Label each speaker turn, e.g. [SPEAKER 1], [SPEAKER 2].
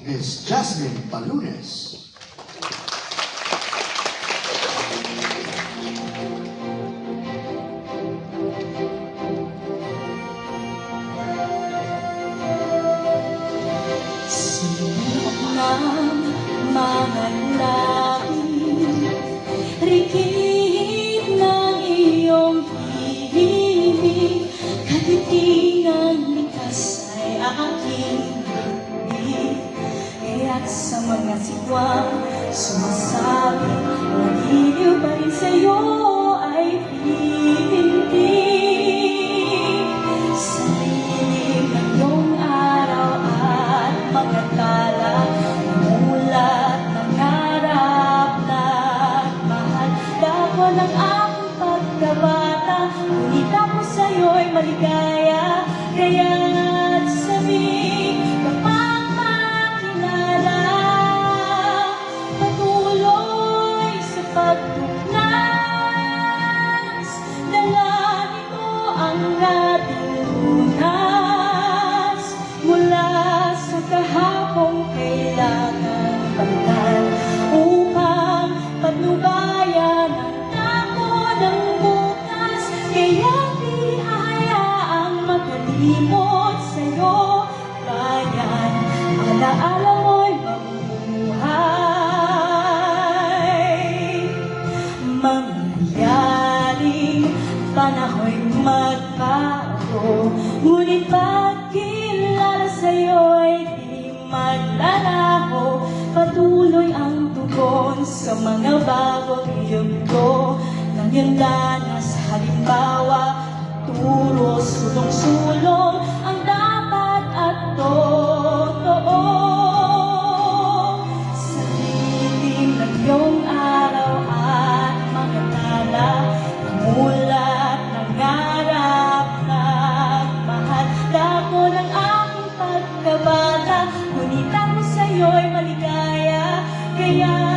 [SPEAKER 1] Miss Jasmine Palunes.
[SPEAKER 2] Sinok ng mga labi, rikit ng iyong hihimig, katitinang likas ay aking bibig. Kaya't sa mga sigwang sumasabi, nagiliw pa rin sa'yo ay pipindig. Sa lilim ng iyong araw at mga tala, namulat ng harap na mahal. Dako ng aking pagkabata, ngunit ako sa'yo'y maligaya. Kaya't sabi, kapag makilala, patuloy sa pagtuklas, dalangin ko ang ating lunas, mula sa kahapong kailangan pagtan, upang patnubayan ang dako ng bukas. Kaya di hahayaang makalimot sa'yo, bayan, alaala mo'y mabubuhay. Mangyayaring panaho'y magbago, ngunit pagkilala sa'yo'y di maglalaho. Patuloy ang tugon sa mga bagong yugto ng iyong danas. Halimbawa, turo, sulong-sulong ang dapat at totoo. Sa lilim ng iyong araw at mga tala, namulat ng harap nagmahal. Dako ng aking pagkabata, ngunit ako sa'yo'y maligaya. Kaya